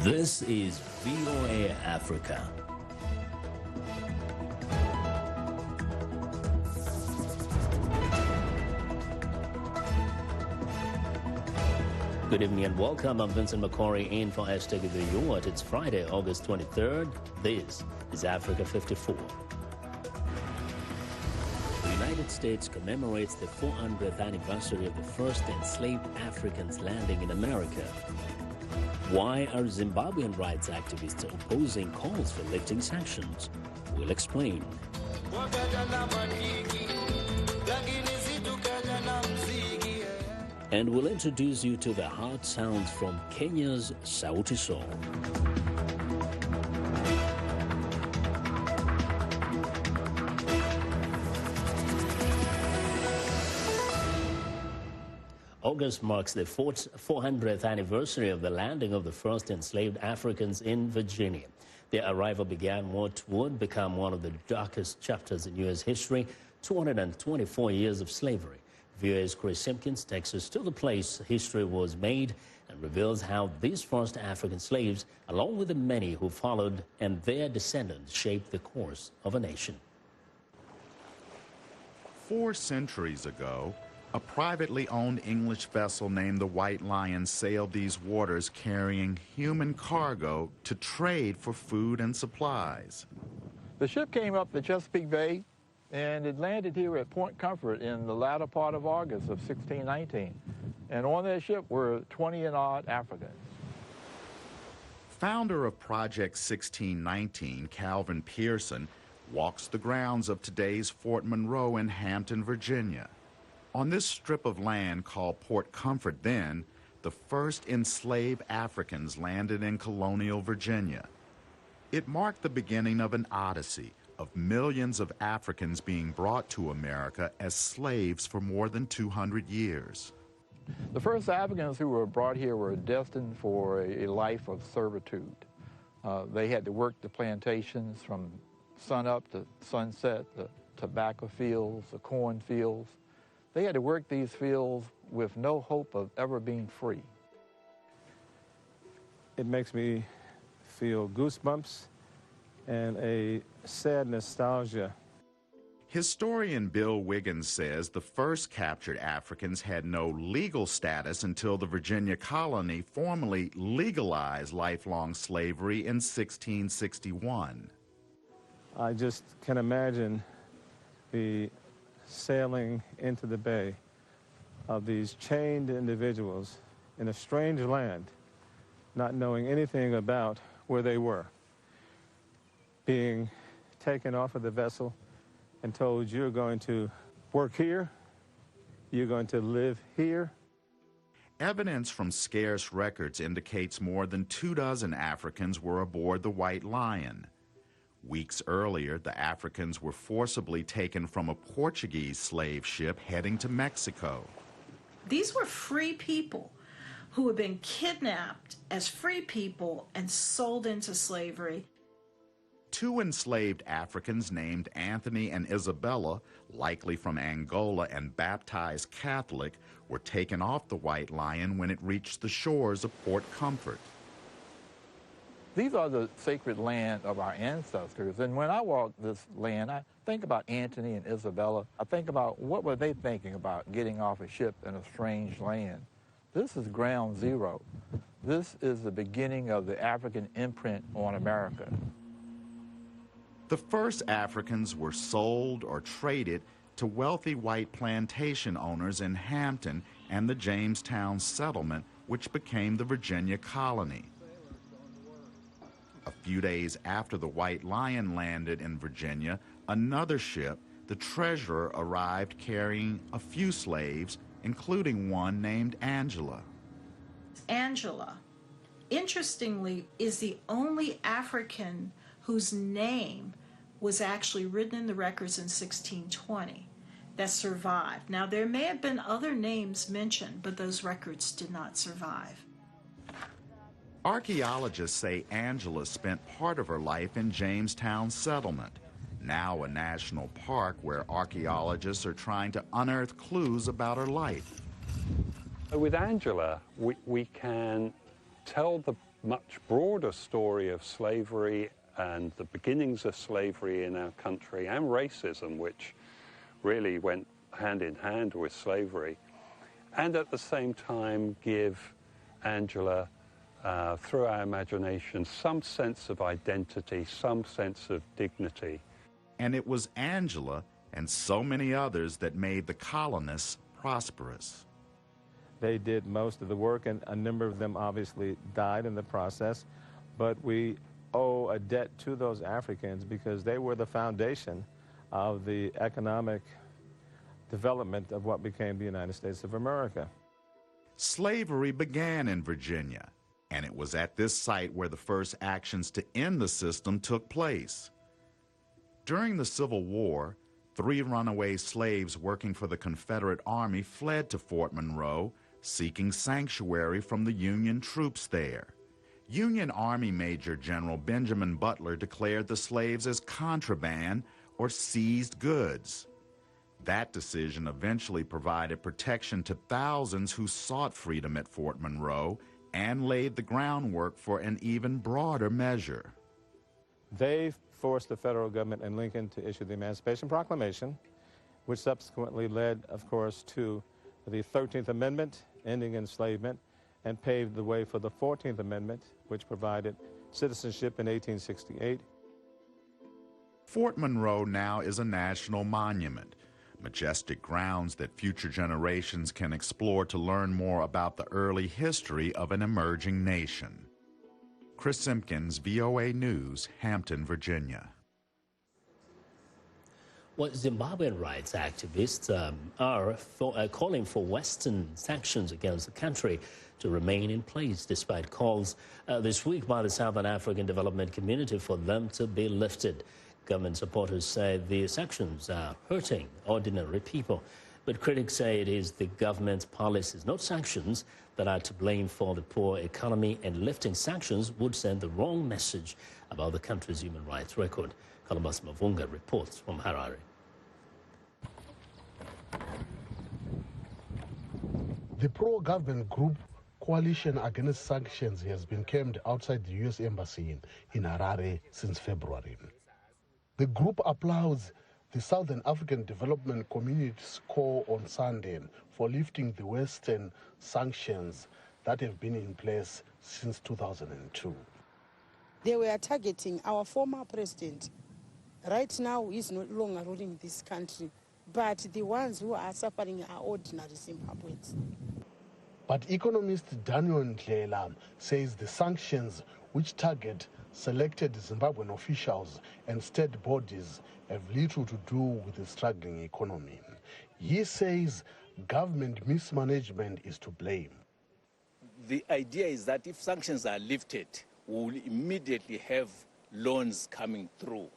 This is VOA Africa. Good evening and welcome. I'm Vincent McCory in for #VUWAT. It's Friday, August 23rd. This is Africa 54. The United States commemorates the 400th anniversary of the first enslaved Africans landing in America. Why are Zimbabwean rights activists opposing calls for lifting sanctions? We'll explain. And we'll introduce you to the heart sounds from Kenya's Sauti Sol. August marks the 400th anniversary of the landing of the first enslaved Africans in Virginia. Their arrival began what would become one of the darkest chapters in U.S. history, 224 years of slavery. VOA's Chris Simpkins takes us to the place history was made and reveals how these first African slaves, along with the many who followed and their descendants, shaped the course of a nation. 4 centuries ago, a privately owned English vessel named the White Lion sailed these waters carrying human cargo to trade for food and supplies. The ship came up the Chesapeake Bay and it landed here at Point Comfort in the latter part of August of 1619. And on that ship were 20-and-odd Africans. Founder of Project 1619, Calvin Pearson, walks the grounds of today's Fort Monroe in Hampton, Virginia. On this strip of land called Port Comfort then, the first enslaved Africans landed in colonial Virginia. It marked the beginning of an odyssey of millions of Africans being brought to America as slaves for more than 200 years. The first Africans who were brought here were destined for a life of servitude. They had to work the plantations from sunup to sunset, the tobacco fields, the corn fields. They had to work these fields with no hope of ever being free. It makes me feel goosebumps and a sad nostalgia. Historian Bill Wiggins says the first captured Africans had no legal status until the Virginia colony formally legalized lifelong slavery in 1661. I just can imagine the sailing into the bay of these chained individuals in a strange land, not knowing anything about where they were, being taken off of the vessel and told, you're going to work here, you're going to live here. Evidence from scarce records indicates more than 24 Africans were aboard the White Lion. Weeks earlier, the Africans were forcibly taken from a Portuguese slave ship heading to Mexico. These were free people who had been kidnapped as free people and sold into slavery. 2 enslaved Africans named Anthony and Isabella, likely from Angola and baptized Catholic, were taken off the White Lion when it reached the shores of Port Comfort. These are the sacred land of our ancestors, and when I walk this land, I think about Anthony and Isabella. I think about what were they thinking about getting off a ship in a strange land. This is ground zero. This is the beginning of the African imprint on America. The first Africans were sold or traded to wealthy white plantation owners in Hampton and the Jamestown settlement, which became the Virginia colony. A few days after the White Lion landed in Virginia, another ship, the Treasurer, arrived carrying a few slaves, including one named Angela. Angela, interestingly, is the only African whose name was actually written in the records in 1620 that survived. Now, there may have been other names mentioned, but those records did not survive. Archaeologists say Angela spent part of her life in Jamestown settlement, now a national park where archaeologists are trying to unearth clues about her life. With Angela, we can tell the much broader story of slavery and the beginnings of slavery in our country and racism, which really went hand in hand with slavery, and at the same time give Angela, through our imagination, some sense of identity, some sense of dignity. And it was Angela and so many others that made the colonists prosperous. They did most of the work, and a number of them obviously died in the process, but we owe a debt to those Africans because they were the foundation of the economic development of what became the United States of America. Slavery began in Virginia, and it was at this site where the first actions to end the system took place. During the Civil War, 3 runaway slaves working for the Confederate Army fled to Fort Monroe, seeking sanctuary from the Union troops there. Union Army Major General Benjamin Butler declared the slaves as contraband or seized goods. That decision eventually provided protection to thousands who sought freedom at Fort Monroe and laid the groundwork for an even broader measure. They forced the federal government and Lincoln to issue the Emancipation Proclamation, which subsequently led, of course, to the 13th Amendment, ending enslavement, and paved the way for the 14th Amendment, which provided citizenship in 1868. Fort Monroe now is a national monument, majestic grounds that future generations can explore to learn more about the early history of an emerging nation. Chris Simpkins, VOA News, Hampton, Virginia. Well, Zimbabwean rights activists are calling for Western sanctions against the country to remain in place, despite calls this week by the Southern African Development Community for them to be lifted. Government supporters say the sanctions are hurting ordinary people, but critics say it is the government's policies, not sanctions, that are to blame for the poor economy, and lifting sanctions would send the wrong message about the country's human rights record. Columbus Mavunga reports from Harare. The pro-government group Coalition Against Sanctions has been camped outside the U.S. Embassy in Harare since February. The group applauds the Southern African Development Community's call on Sunday for lifting the Western sanctions that have been in place since 2002. They were targeting our former president. Right now, he's no longer ruling this country, but the ones who are suffering are ordinary Zimbabweans. But economist Daniel Ndlela says the sanctions, which target selected Zimbabwean officials and state bodies, have little to do with the struggling economy. He says government mismanagement is to blame. The idea is that if sanctions are lifted, we will immediately have loans coming through.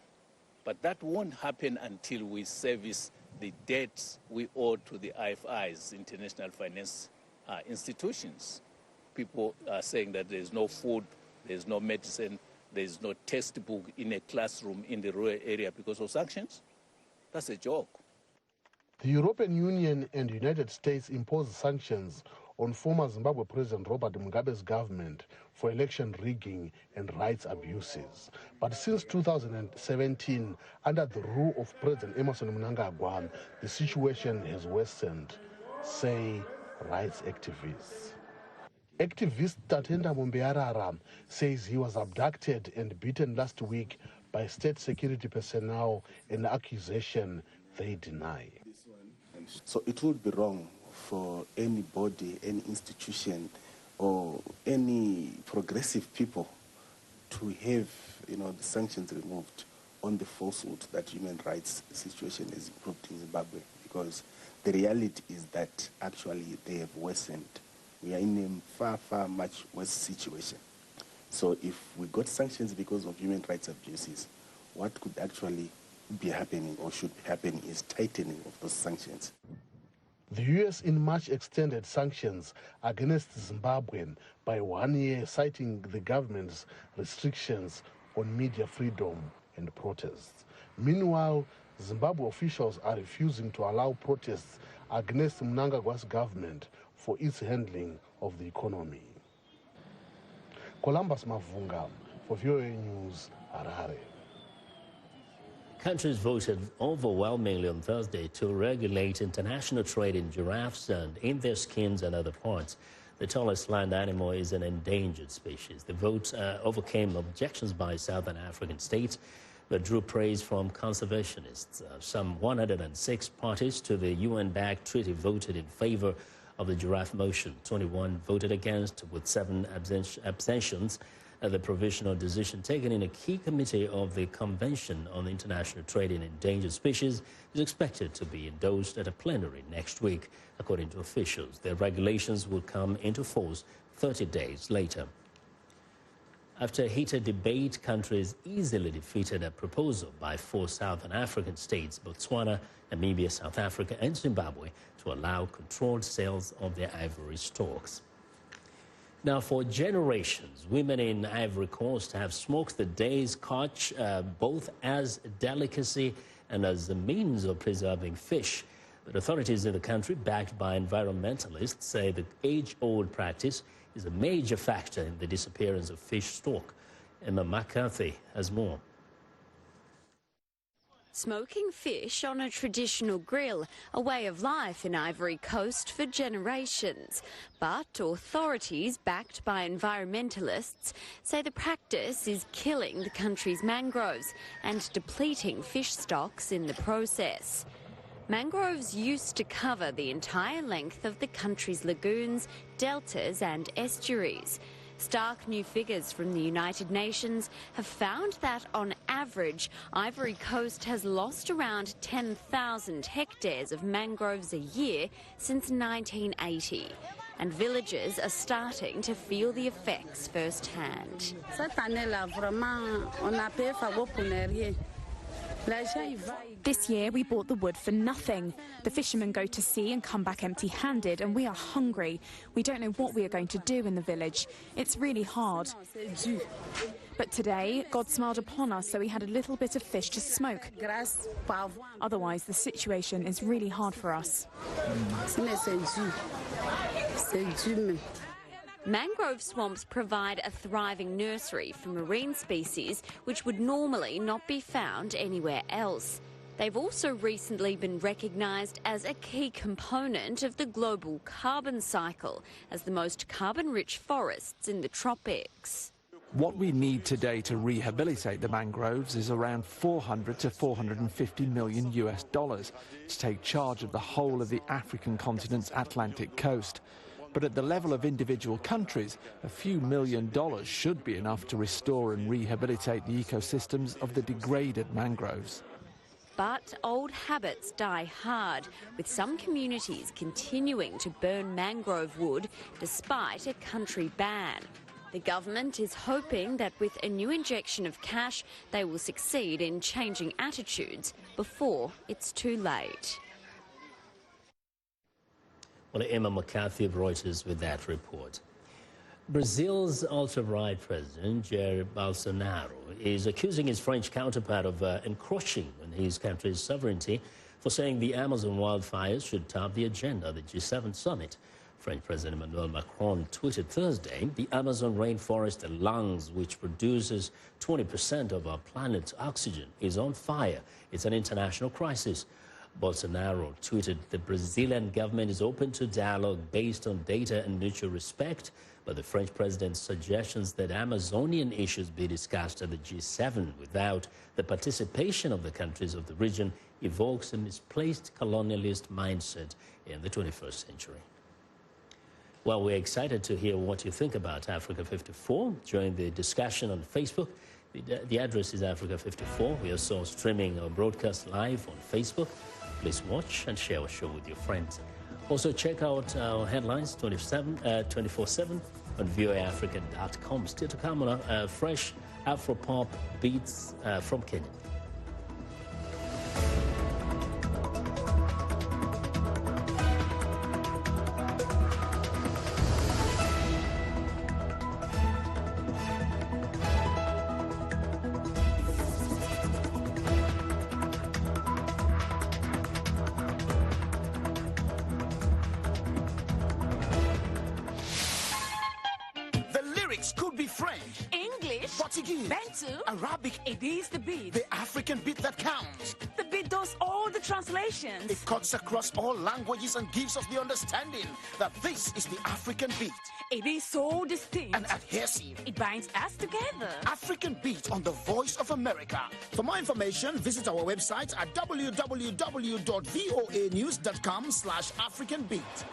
But that won't happen until we service the debts we owe to the IFIs, international finance institutions. People are saying that there's no food, there's no medicine, there's no textbook in a classroom in the rural area because of sanctions. That's a joke. The European Union and United States imposed sanctions on former Zimbabwe President Robert Mugabe's government for election rigging and rights abuses. But since 2017, under the rule of President Emmerson Mnangagwa, the situation has worsened, say rights activists. Activist Tatenda Mumbearara says he was abducted and beaten last week by state security personnel, an accusation they deny. So it would be wrong for anybody, any institution, or any progressive people to have, the sanctions removed on the falsehood that human rights situation is improved in Zimbabwe, because the reality is that actually they have worsened. We are in a far, far much worse situation. So if we got sanctions because of human rights abuses, what could actually be happening or should be happening is tightening of those sanctions. The U.S. in March extended sanctions against Zimbabwe by 1 year, citing the government's restrictions on media freedom and protests. Meanwhile, Zimbabwe officials are refusing to allow protests against Mnangagwa's government for its handling of the economy. Columbus Mavunga for VOA News, Harare. Countries voted overwhelmingly on Thursday to regulate international trade in giraffes and in their skins and other parts. The tallest land animal is an endangered species. The vote overcame objections by southern African states, but drew praise from conservationists. Some 106 parties to the UN-backed treaty voted in favor of the giraffe motion. 21 voted against, with 7 abstentions. The provisional decision taken in a key committee of the Convention on International Trade in Endangered Species is expected to be endorsed at a plenary next week, according to officials. The regulations will come into force 30 days later. After a heated debate, countries easily defeated a proposal by 4 southern African states, Botswana, Namibia, South Africa, and Zimbabwe, to allow controlled sales of their ivory stalks. Now, for generations, women in Ivory Coast have smoked the day's catch both as a delicacy and as a means of preserving fish. But authorities in the country, backed by environmentalists, say the age-old practice is a major factor in the disappearance of fish stock. Emma McCarthy has more. Smoking fish on a traditional grill, a way of life in Ivory Coast for generations. But authorities, backed by environmentalists, say the practice is killing the country's mangroves and depleting fish stocks in the process. Mangroves used to cover the entire length of the country's lagoons, deltas and estuaries. Stark new figures from the United Nations have found that, on average, Ivory Coast has lost around 10,000 hectares of mangroves a year since 1980. And villagers are starting to feel the effects firsthand. This year we bought the wood for nothing. The fishermen go to sea and come back empty-handed, and we are hungry. We don't know what we are going to do in the village. It's really hard. But today, God smiled upon us, so we had a little bit of fish to smoke. Otherwise, the situation is really hard for us. Mangrove swamps provide a thriving nursery for marine species which would normally not be found anywhere else. They've also recently been recognised as a key component of the global carbon cycle as the most carbon-rich forests in the tropics. What we need today to rehabilitate the mangroves is around 400 to 450 million US dollars to take charge of the whole of the African continent's Atlantic coast. But at the level of individual countries, a few $1 million should be enough to restore and rehabilitate the ecosystems of the degraded mangroves. But old habits die hard, with some communities continuing to burn mangrove wood despite a country ban. The government is hoping that with a new injection of cash, they will succeed in changing attitudes before it's too late. Well, Emma McCarthy of Reuters with that report. Brazil's ultra-right president, Jair Bolsonaro, is accusing his French counterpart of encroaching on his country's sovereignty for saying the Amazon wildfires should top the agenda of the G7 summit. French President Emmanuel Macron tweeted Thursday, the Amazon rainforest, the lungs which produces 20% of our planet's oxygen, is on fire. It's an international crisis. Bolsonaro tweeted the Brazilian government is open to dialogue based on data and mutual respect, but the French president's suggestions that Amazonian issues be discussed at the G7 without the participation of the countries of the region evokes a misplaced colonialist mindset in the 21st century. Well, we're excited to hear what you think about Africa 54. Join the discussion on Facebook. The address is Africa 54. We are also streaming our broadcast live on Facebook. Please watch and share our show with your friends. Also, check out our headlines 24/7 on voaafrica.com. Still to come on fresh Afro-pop beats from Kenya. Could be French, English, Portuguese, Bantu, Arabic. It is the beat. The African beat that counts. The beat does all the translations. It cuts across all languages and gives us the understanding that this is the African beat. It is so distinct and adhesive. It binds us together. African Beat on the Voice of America. For more information, visit our website at www.voanews.com/AfricanBeat.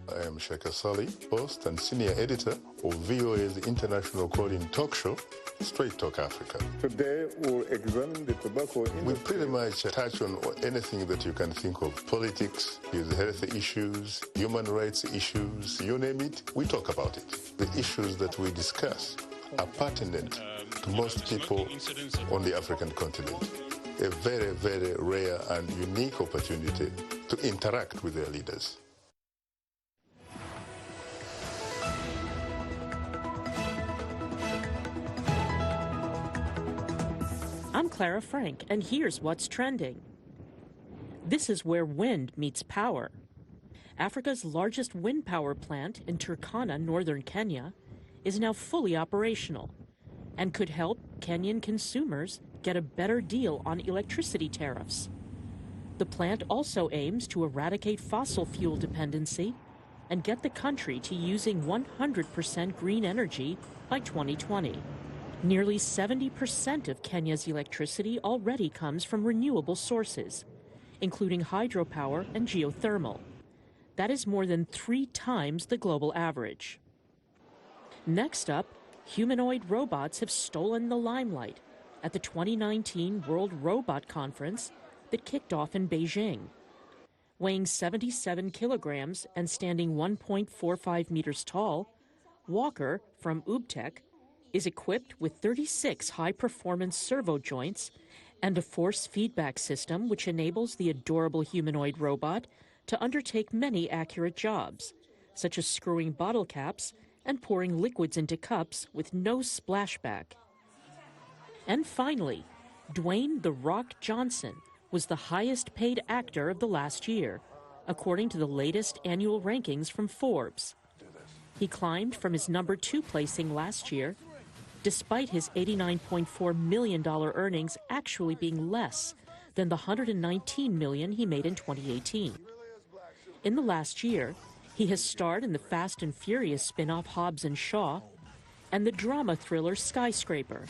I am Sheikh Sali, host and senior editor of VOA's international call-in talk show, Straight Talk Africa. Today we'll examine the tobacco industry. We pretty much touch on anything that you can think of. Politics, health issues, human rights issues, you name it, we talk about it. The issues that we discuss are pertinent to most people on the African continent. A very, very rare and unique opportunity to interact with their leaders. I'm Clara Frank, and here's what's trending. This is where wind meets power. Africa's largest wind power plant in Turkana, northern Kenya, is now fully operational and could help Kenyan consumers get a better deal on electricity tariffs. The plant also aims to eradicate fossil fuel dependency and get the country to using 100% green energy by 2020. Nearly 70% of Kenya's electricity already comes from renewable sources, including hydropower and geothermal. That is more than 3 times the global average. Next up, humanoid robots have stolen the limelight at the 2019 World Robot Conference that kicked off in Beijing. Weighing 77 kilograms and standing 1.45 meters tall, Walker from Ubtech is equipped with 36 high-performance servo joints and a force feedback system which enables the adorable humanoid robot to undertake many accurate jobs, such as screwing bottle caps and pouring liquids into cups with no splashback. And finally, Dwayne "The Rock" Johnson was the highest-paid actor of the last year, according to the latest annual rankings from Forbes. He climbed from his number 2 placing last year, despite his $89.4 million earnings actually being less than the $119 million he made in 2018. In the last year, he has starred in the Fast and Furious spin-off Hobbs and Shaw and the drama thriller Skyscraper.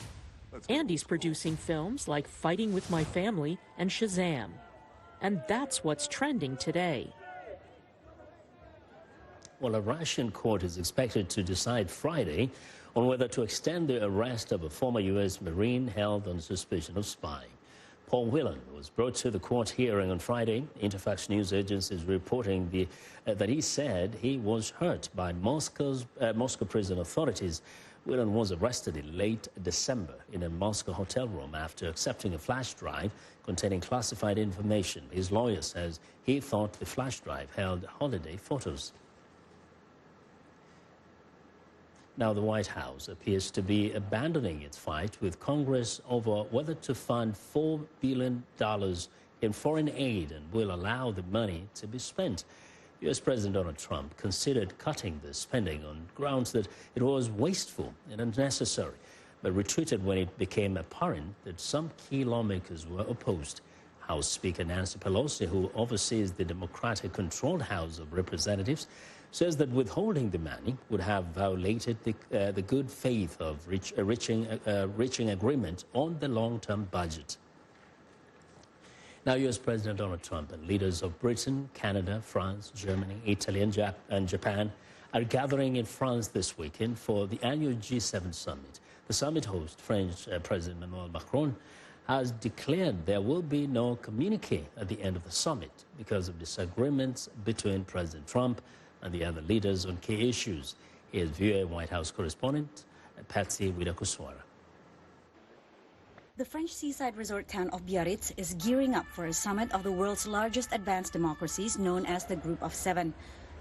And he's producing films like Fighting with My Family and Shazam. And that's what's trending today. Well, a Russian court is expected to decide Friday on whether to extend the arrest of a former U.S. Marine held on suspicion of spying. Paul Whelan was brought to the court hearing on Friday. Interfax news agency is reporting that he said he was hurt by Moscow prison authorities. Whelan was arrested in late December in a Moscow hotel room after accepting a flash drive containing classified information. His lawyer says he thought the flash drive held holiday photos. Now, the White House appears to be abandoning its fight with Congress over whether to fund $4 billion in foreign aid and will allow the money to be spent. U.S. President Donald Trump considered cutting the spending on grounds that it was wasteful and unnecessary, but retreated when it became apparent that some key lawmakers were opposed. House Speaker Nancy Pelosi, who oversees the Democratic-controlled House of Representatives, says that withholding the money would have violated the good faith of reaching agreement on the long-term budget. Now, U.S. President Donald Trump and leaders of Britain, Canada, France, Germany, Italy, and Japan are gathering in France this weekend for the annual G7 summit. The summit host, French President Emmanuel Macron, has declared there will be no communique at the end of the summit because of disagreements between President Trump and the other leaders on key issues. Here's VOA White House correspondent Patsy Widakuswara. The French seaside resort town of Biarritz is gearing up for a summit of the world's largest advanced democracies known as the Group of Seven.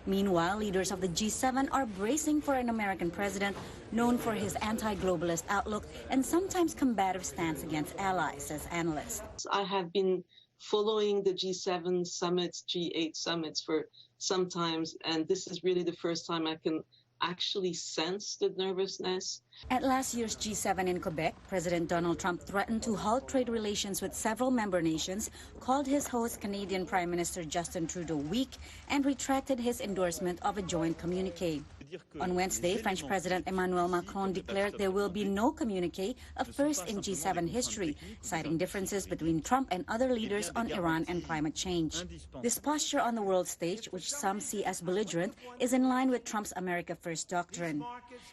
Meanwhile, leaders of the G7 are bracing for an American president known for his anti-globalist outlook and sometimes combative stance against allies, says analysts. I have been following the G7 summits, G8 summits for some time, and this is really the first time I can actually sense the nervousness. At last year's G7 in Quebec, President Donald Trump threatened to halt trade relations with several member nations, called his host Canadian Prime Minister Justin Trudeau weak, and retracted his endorsement of a joint communiqué. On Wednesday, French President Emmanuel Macron declared there will be no communiqué, a first in G7 history, citing differences between Trump and other leaders on Iran and climate change. This posture on the world stage, which some see as belligerent, is in line with Trump's America First doctrine.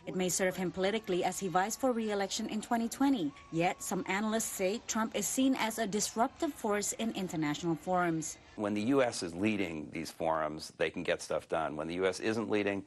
It may serve him politically as he vies for re-election in 2020. Yet, some analysts say Trump is seen as a disruptive force in international forums. When the U.S. is leading these forums, they can get stuff done. When the U.S. isn't leading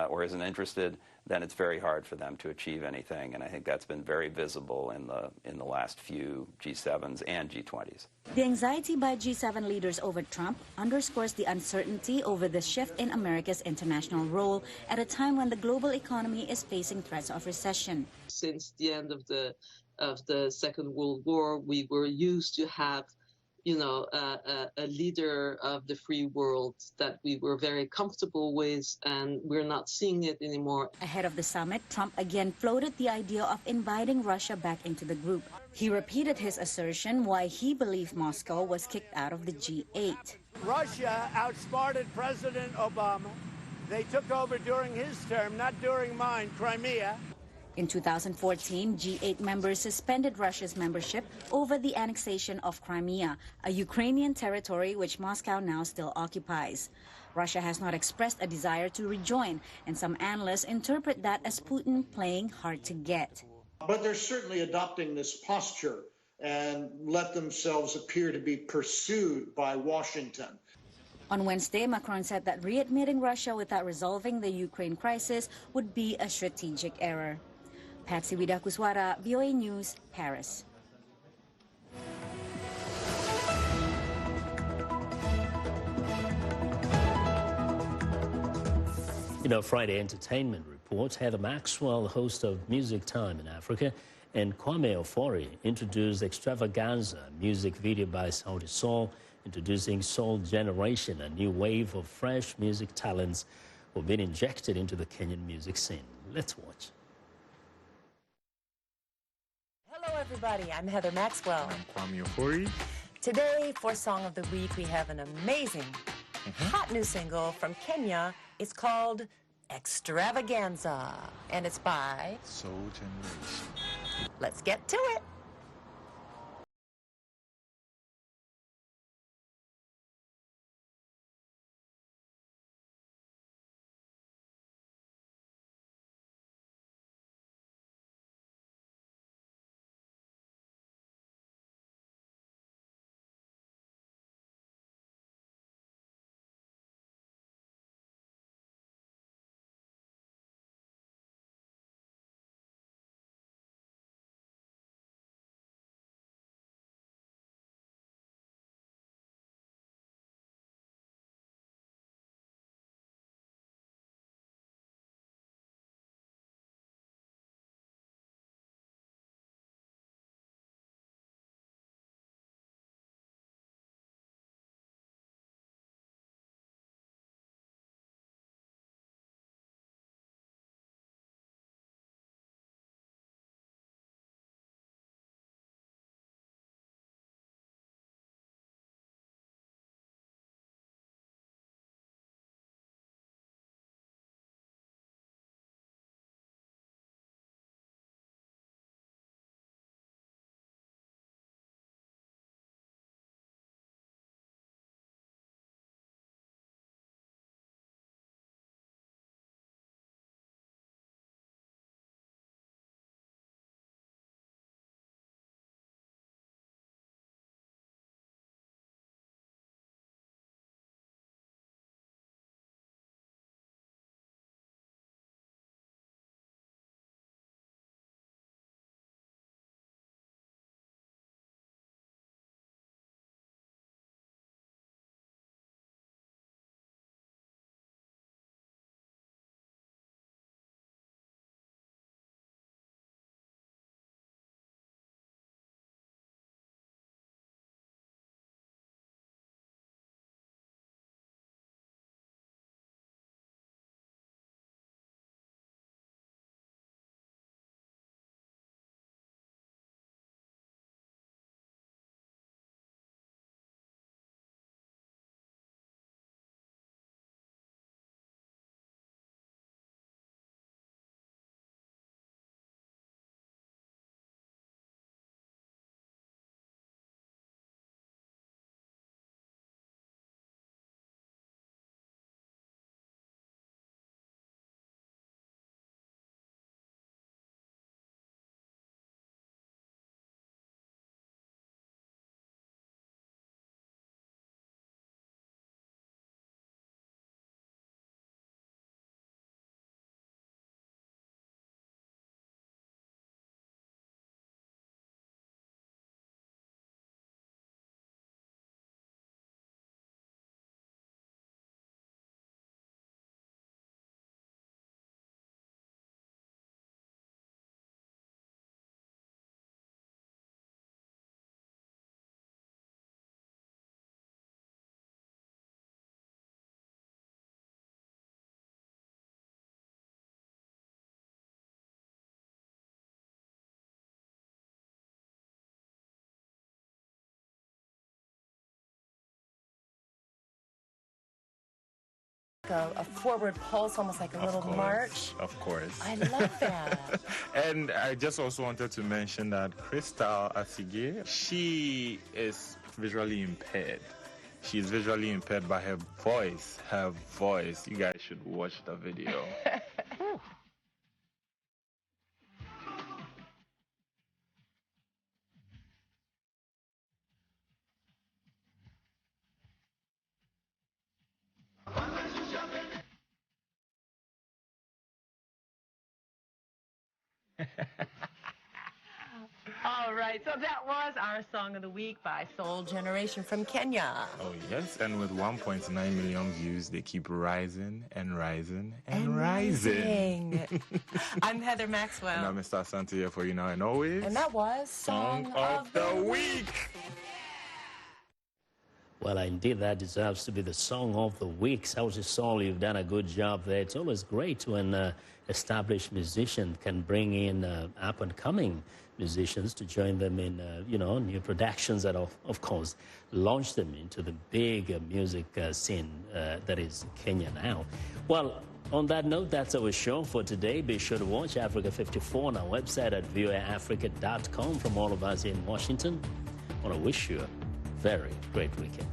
or isn't interested, then it's very hard for them to achieve anything. And I think that's been very visible in the last few G7s and G20s. The anxiety by G7 leaders over Trump underscores the uncertainty over the shift in America's international role at a time when the global economy is facing threats of recession. Since the end of the Second World War, we were used to have a leader of the free world that we were very comfortable with, and we're not seeing it anymore. Ahead of the summit, Trump again floated the idea of inviting Russia back into the group. He repeated his assertion why he believed Moscow was kicked out of the G8. Russia outsmarted President Obama. They took over during his term, not during mine, Crimea. In 2014, G8 members suspended Russia's membership over the annexation of Crimea, a Ukrainian territory which Moscow now still occupies. Russia has not expressed a desire to rejoin, and some analysts interpret that as Putin playing hard to get. But they're certainly adopting this posture and let themselves appear to be pursued by Washington. On Wednesday, Macron said that readmitting Russia without resolving the Ukraine crisis would be a strategic error. Patsy Widakuswara, VOA News, Paris. In our Friday entertainment report, Heather Maxwell, host of Music Time in Africa, and Kwame Ofori introduced Extravaganza, a music video by Sauti Sol, introducing Soul Generation, a new wave of fresh music talents who have been injected into the Kenyan music scene. Let's watch. Hello, everybody. I'm Heather Maxwell. I'm Kwame Ofori. Today, for Song of the Week, we have an amazing, hot new single from Kenya. It's called Extravaganza, and it's by Soul Generation. Let's get to it. A forward pulse, almost like a little march. Of course. I love that. And I just also wanted to mention that Crystal Asige, she is visually impaired. She's visually impaired by her voice. Her voice. You guys should watch the video. All right, so that was our Song of the Week by Soul Generation from Kenya. Oh, yes, and with 1.9 million views, they keep rising and rising and rising. I'm Heather Maxwell. And I'm Mr. Asante here for you now and always. And that was Song of the Week. Well, indeed, that deserves to be the Song of the Week. Sauti Sol, you've done a good job there. It's always great when established musicians can bring in up-and-coming musicians to join them in, new productions that, of course, launch them into the big music scene that is Kenya now. Well, on that note, that's our show for today. Be sure to watch Africa 54 on our website at voaafrica.com. From all of us in Washington, I want to wish you a very great weekend.